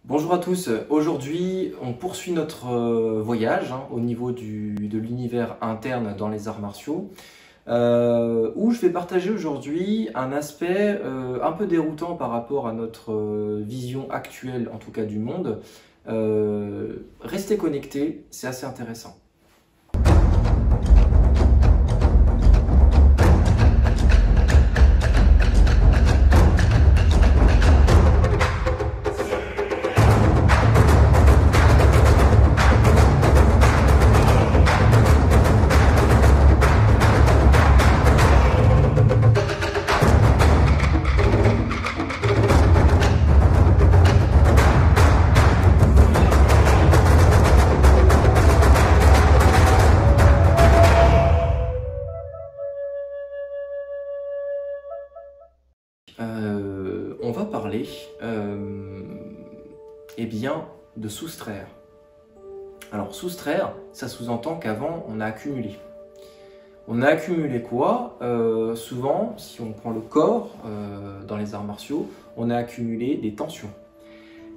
Bonjour à tous, aujourd'hui on poursuit notre voyage au niveau de l'univers interne dans les arts martiaux où je vais partager aujourd'hui un aspect un peu déroutant par rapport à notre vision actuelle en tout cas du monde. Restez connectés, c'est assez intéressant. On va parler eh bien, de soustraire. Alors soustraire, ça sous-entend qu'avant on a accumulé. On a accumulé quoi? Souvent, si on prend le corps dans les arts martiaux, on a accumulé des tensions.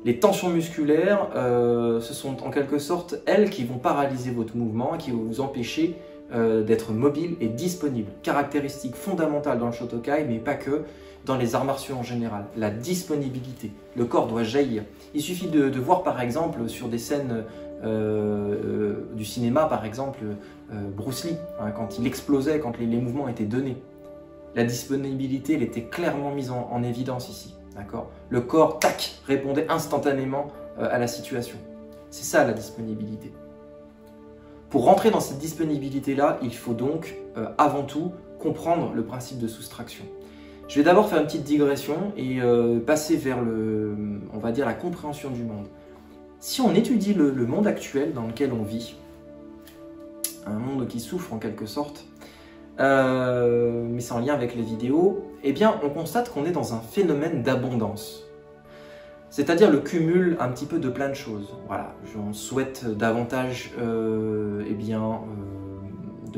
Les tensions musculaires, ce sont en quelque sorte elles qui vont paralyser votre mouvement et qui vont vous empêcher d'être mobile et disponible. Caractéristique fondamentale dans le Shotokai, mais pas que, dans les arts martiaux en général. La disponibilité. Le corps doit jaillir. Il suffit de voir par exemple sur des scènes du cinéma, par exemple Bruce Lee, hein, quand il explosait, quand les mouvements étaient donnés. La disponibilité, elle était clairement mise en évidence ici. Le corps, tac, répondait instantanément à la situation. C'est ça la disponibilité. Pour rentrer dans cette disponibilité-là, il faut donc avant tout comprendre le principe de soustraction. Je vais d'abord faire une petite digression et passer vers on va dire la compréhension du monde. Si on étudie le monde actuel dans lequel on vit, un monde qui souffre en quelque sorte, mais c'est en lien avec les vidéos, eh bien on constate qu'on est dans un phénomène d'abondance. C'est-à-dire le cumul un petit peu de plein de choses. Voilà, on souhaite davantage de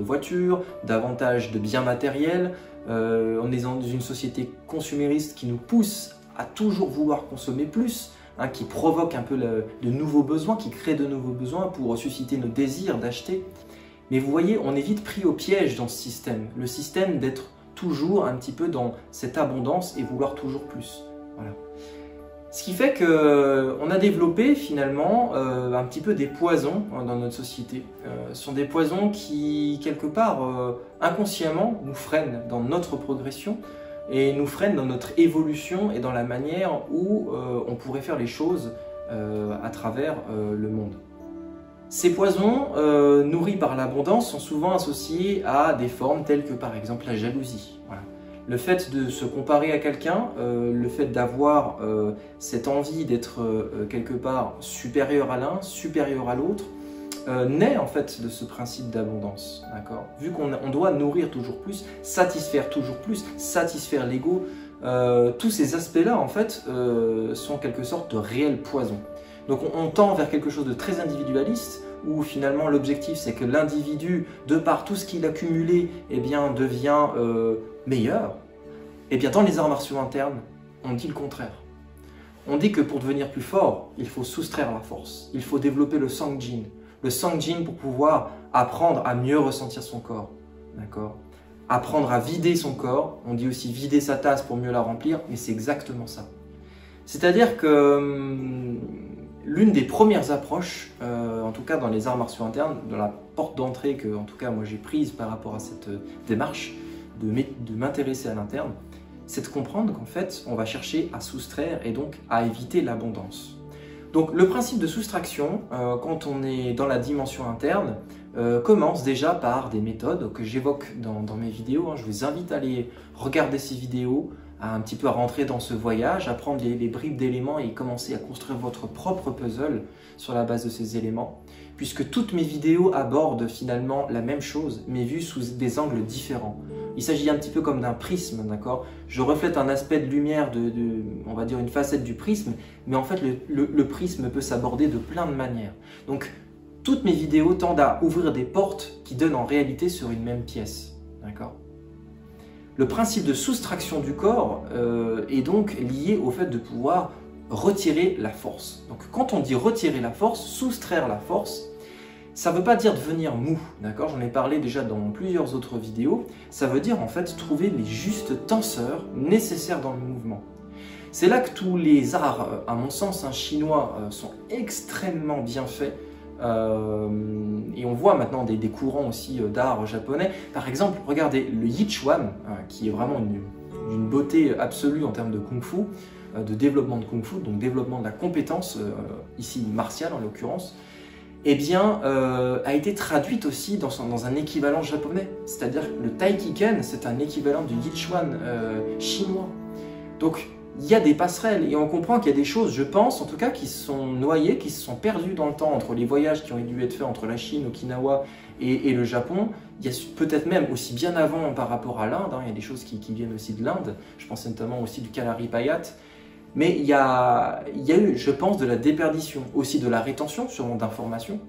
voitures, davantage de biens matériels. On est dans une société consumériste qui nous pousse à toujours vouloir consommer plus, hein, qui provoque un peu de nouveaux besoins, qui crée de nouveaux besoins pour susciter nos désirs d'acheter. Mais vous voyez, on est vite pris au piège dans ce système. Le système d'être toujours un petit peu dans cette abondance et vouloir toujours plus. Voilà. Ce qui fait qu'on a développé finalement un petit peu des poisons dans notre société. Ce sont des poisons qui, quelque part, inconsciemment, nous freinent dans notre progression et nous freinent dans notre évolution et dans la manière où on pourrait faire les choses à travers le monde. Ces poisons, nourris par l'abondance, sont souvent associés à des formes telles que par exemple la jalousie. Voilà. Le fait de se comparer à quelqu'un, le fait d'avoir cette envie d'être quelque part supérieur à l'un, supérieur à l'autre, naît en fait de ce principe d'abondance. Vu qu'on doit nourrir toujours plus, satisfaire l'ego, tous ces aspects-là en fait sont en quelque sorte de réels poisons. Donc on tend vers quelque chose de très individualiste, où finalement l'objectif c'est que l'individu, de par tout ce qu'il a cumulé, eh bien, devient meilleur. Et bien dans les arts martiaux internes, on dit le contraire. On dit que pour devenir plus fort, il faut soustraire la force. Il faut développer le Sangjin. Le Sangjin pour pouvoir apprendre à mieux ressentir son corps. Apprendre à vider son corps. On dit aussi vider sa tasse pour mieux la remplir, mais c'est exactement ça. C'est-à-dire que l'une des premières approches, en tout cas dans les arts martiaux internes, dans la porte d'entrée que en tout cas moi j'ai prise par rapport à cette démarche de m'intéresser à l'interne, c'est de comprendre qu'en fait on va chercher à soustraire et donc à éviter l'abondance. Donc le principe de soustraction, quand on est dans la dimension interne, commence déjà par des méthodes que j'évoque dans mes vidéos. Je vous invite à aller regarder ces vidéos, à un petit peu à rentrer dans ce voyage, à prendre les bribes d'éléments et commencer à construire votre propre puzzle sur la base de ces éléments, puisque toutes mes vidéos abordent finalement la même chose, mais vues sous des angles différents. Il s'agit un petit peu comme d'un prisme, d'accord? Je reflète un aspect de lumière, on va dire une facette du prisme, mais en fait le prisme peut s'aborder de plein de manières. Donc toutes mes vidéos tendent à ouvrir des portes qui donnent en réalité sur une même pièce, d'accord? Le principe de soustraction du corps est donc lié au fait de pouvoir retirer la force. Donc quand on dit retirer la force, soustraire la force, ça ne veut pas dire devenir mou, d'accord? J'en ai parlé déjà dans plusieurs autres vidéos. Ça veut dire en fait trouver les justes tenseurs nécessaires dans le mouvement. C'est là que tous les arts, à mon sens, chinois, sont extrêmement bien faits. Et on voit maintenant des courants aussi d'art japonais. Par exemple, regardez le Yichuan, qui est vraiment d'une beauté absolue en termes de kung-fu, de développement de kung-fu, donc développement de la compétence, ici martiale en l'occurrence, eh bien, a été traduite aussi dans un équivalent japonais. C'est-à-dire que le Taikiken, c'est un équivalent du Yichuan chinois. Donc, il y a des passerelles et on comprend qu'il y a des choses, je pense en tout cas, qui se sont noyées, qui se sont perdues dans le temps entre les voyages qui ont dû être faits entre la Chine, Okinawa et le Japon. Il y a peut-être même aussi bien avant par rapport à l'Inde, il y a des choses qui viennent aussi de l'Inde, je pense notamment aussi du Kalari Payat. Mais il y a eu, je pense, de la déperdition, aussi de la rétention, sûrement d'informations.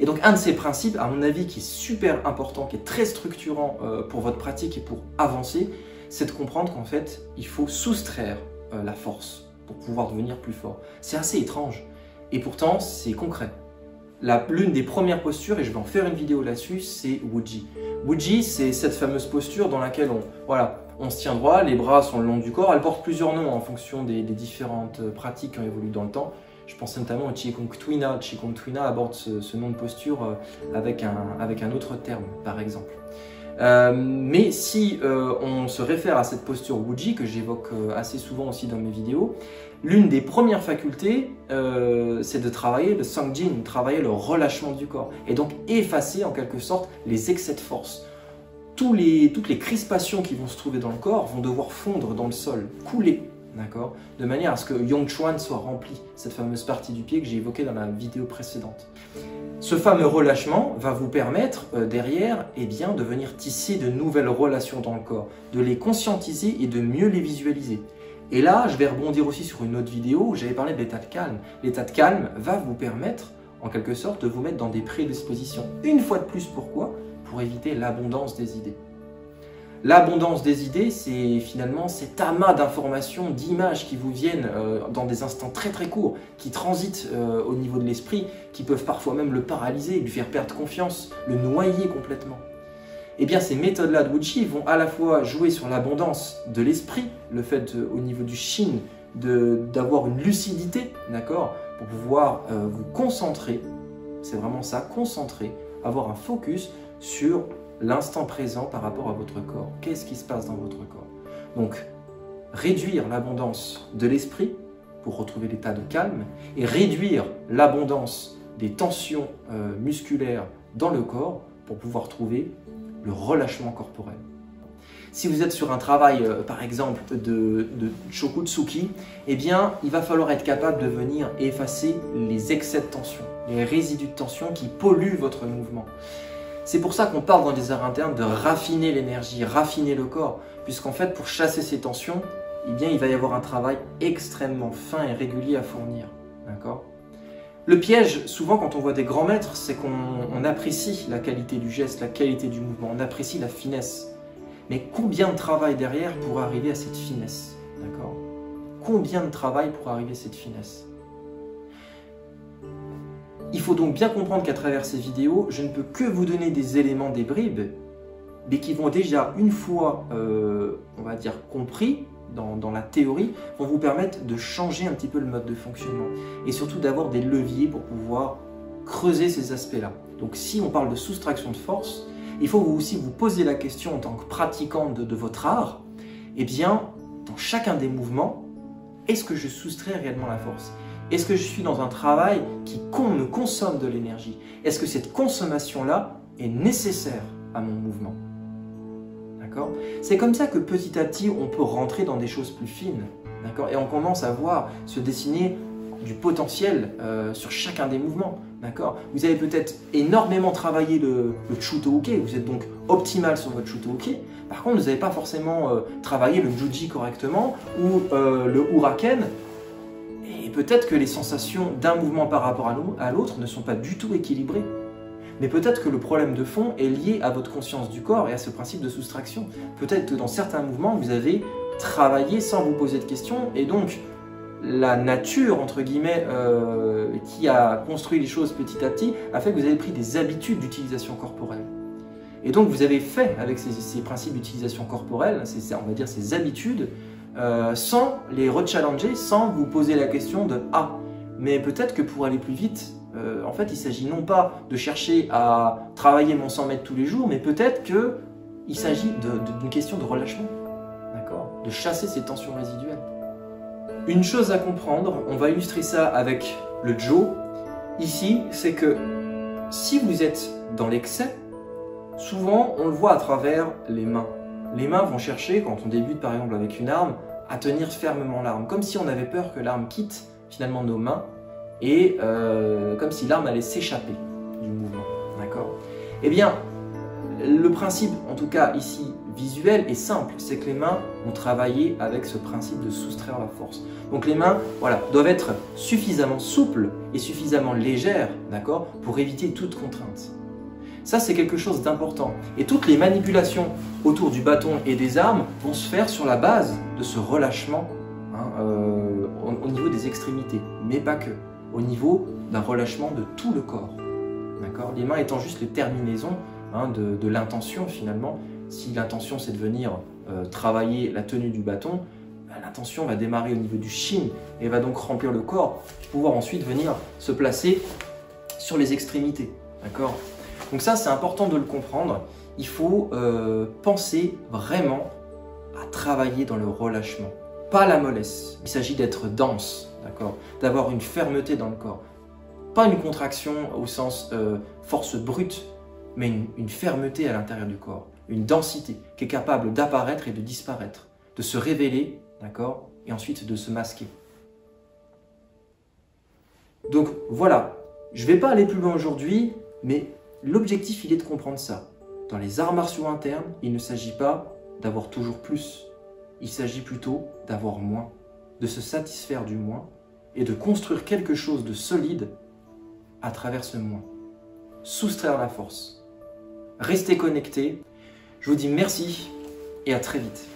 Et donc un de ces principes, à mon avis, qui est super important, qui est très structurant pour votre pratique et pour avancer, c'est de comprendre qu'en fait, il faut soustraire la force pour pouvoir devenir plus fort. C'est assez étrange, et pourtant c'est concret. L'une des premières postures, et je vais en faire une vidéo là-dessus, c'est Wuji. Wuji, c'est cette fameuse posture dans laquelle on se tient droit, les bras sont le long du corps. Elle porte plusieurs noms en fonction des différentes pratiques qui ont évolué dans le temps. Je pense notamment au Qigong Tuina. Qigong Tuina aborde ce nom de posture avec un autre terme, par exemple. Mais si on se réfère à cette posture Wuji, que j'évoque assez souvent aussi dans mes vidéos, l'une des premières facultés, c'est de travailler le Songjin, travailler le relâchement du corps, et donc effacer en quelque sorte les excès de force. Toutes les crispations qui vont se trouver dans le corps vont devoir fondre dans le sol, couler, d'accord, de manière à ce que Yongchuan soit rempli, cette fameuse partie du pied que j'ai évoquée dans la vidéo précédente. Ce fameux relâchement va vous permettre derrière de venir tisser de nouvelles relations dans le corps, de les conscientiser et de mieux les visualiser. Et là, je vais rebondir aussi sur une autre vidéo où j'avais parlé de l'état de calme. L'état de calme va vous permettre, en quelque sorte, de vous mettre dans des prédispositions. Une fois de plus, pourquoi? Pour éviter l'abondance des idées. L'abondance des idées, c'est finalement cet amas d'informations, d'images qui vous viennent dans des instants très très courts, qui transitent au niveau de l'esprit, qui peuvent parfois même le paralyser, lui faire perdre confiance, le noyer complètement. Eh bien, ces méthodes-là de Wuji vont à la fois jouer sur l'abondance de l'esprit, le fait au niveau du Shin d'avoir une lucidité, d'accord, pour pouvoir vous concentrer, c'est vraiment ça, concentrer, avoir un focus sur l'instant présent par rapport à votre corps. Qu'est-ce qui se passe dans votre corps? Donc, réduire l'abondance de l'esprit pour retrouver l'état de calme et réduire l'abondance des tensions musculaires dans le corps pour pouvoir trouver le relâchement corporel. Si vous êtes sur un travail, par exemple, de Shokutsuki, eh bien, il va falloir être capable de venir effacer les excès de tension, les résidus de tension qui polluent votre mouvement. C'est pour ça qu'on parle dans les arts internes de raffiner l'énergie, raffiner le corps, puisqu'en fait, pour chasser ces tensions, eh bien, il va y avoir un travail extrêmement fin et régulier à fournir. D'accord ? Le piège, souvent quand on voit des grands maîtres, c'est qu'on apprécie la qualité du geste, la qualité du mouvement, on apprécie la finesse. Mais combien de travail derrière pour arriver à cette finesse? D'accord ? Combien de travail pour arriver à cette finesse? Il faut donc bien comprendre qu'à travers ces vidéos, je ne peux que vous donner des éléments, des bribes, mais qui vont déjà, une fois, on va dire, compris dans la théorie, vont vous permettre de changer un petit peu le mode de fonctionnement et surtout d'avoir des leviers pour pouvoir creuser ces aspects-là. Donc si on parle de soustraction de force, il faut aussi vous poser la question en tant que pratiquant de votre art, eh bien, dans chacun des mouvements, est-ce que je soustrais réellement la force? Est-ce que je suis dans un travail qui me consomme de l'énergie? Est-ce que cette consommation-là est nécessaire à mon mouvement? D'accord? C'est comme ça que petit à petit, on peut rentrer dans des choses plus fines. D'accord? Et on commence à voir se dessiner du potentiel sur chacun des mouvements. D'accord? Vous avez peut-être énormément travaillé le Chuto-uke, vous êtes donc optimal sur votre Chuto-uke. Par contre, vous n'avez pas forcément travaillé le Juji correctement ou le Uraken. Et peut-être que les sensations d'un mouvement par rapport à l'autre ne sont pas du tout équilibrées. Mais peut-être que le problème de fond est lié à votre conscience du corps et à ce principe de soustraction. Peut-être que dans certains mouvements, vous avez travaillé sans vous poser de questions et donc la nature, entre guillemets, qui a construit les choses petit à petit, a fait que vous avez pris des habitudes d'utilisation corporelle. Et donc vous avez fait avec ces principes d'utilisation corporelle, on va dire ces habitudes, sans les rechallenger, sans vous poser la question de « Ah, mais peut-être que pour aller plus vite, en fait il s'agit non pas de chercher à travailler mon 100 mètres tous les jours, mais peut-être qu'il s'agit d'une question de relâchement, d'accord, de chasser ces tensions résiduelles. » Une chose à comprendre, on va illustrer ça avec le Joe, ici, c'est que si vous êtes dans l'excès, souvent on le voit à travers les mains. Les mains vont chercher, quand on débute par exemple avec une arme, à tenir fermement l'arme, comme si on avait peur que l'arme quitte finalement nos mains, et comme si l'arme allait s'échapper du mouvement, d'accord? Eh bien, le principe, en tout cas ici, visuel est simple, c'est que les mains vont travailler avec ce principe de soustraire la force. Donc les mains, voilà, doivent être suffisamment souples et suffisamment légères, d'accord, pour éviter toute contrainte. Ça, c'est quelque chose d'important. Et toutes les manipulations autour du bâton et des armes vont se faire sur la base de ce relâchement au niveau des extrémités, mais pas que, au niveau d'un relâchement de tout le corps. D'accord ? Les mains étant juste les terminaisons de l'intention finalement. Si l'intention c'est de venir travailler la tenue du bâton, l'intention va démarrer au niveau du shin et va donc remplir le corps pour pouvoir ensuite venir se placer sur les extrémités. D'accord ? Donc ça c'est important de le comprendre. Il faut penser vraiment à travailler dans le relâchement, pas la mollesse. Il s'agit d'être dense, d'accord, d'avoir une fermeté dans le corps. Pas une contraction au sens force brute, mais une fermeté à l'intérieur du corps, une densité qui est capable d'apparaître et de disparaître, de se révéler, d'accord, et ensuite de se masquer. Donc voilà, je ne vais pas aller plus loin aujourd'hui, mais l'objectif il est de comprendre ça. Dans les arts martiaux internes, il ne s'agit pas d'avoir toujours plus, il s'agit plutôt d'avoir moins, de se satisfaire du moins et de construire quelque chose de solide à travers ce moins. Soustraire la force. Restez connectés. Je vous dis merci et à très vite.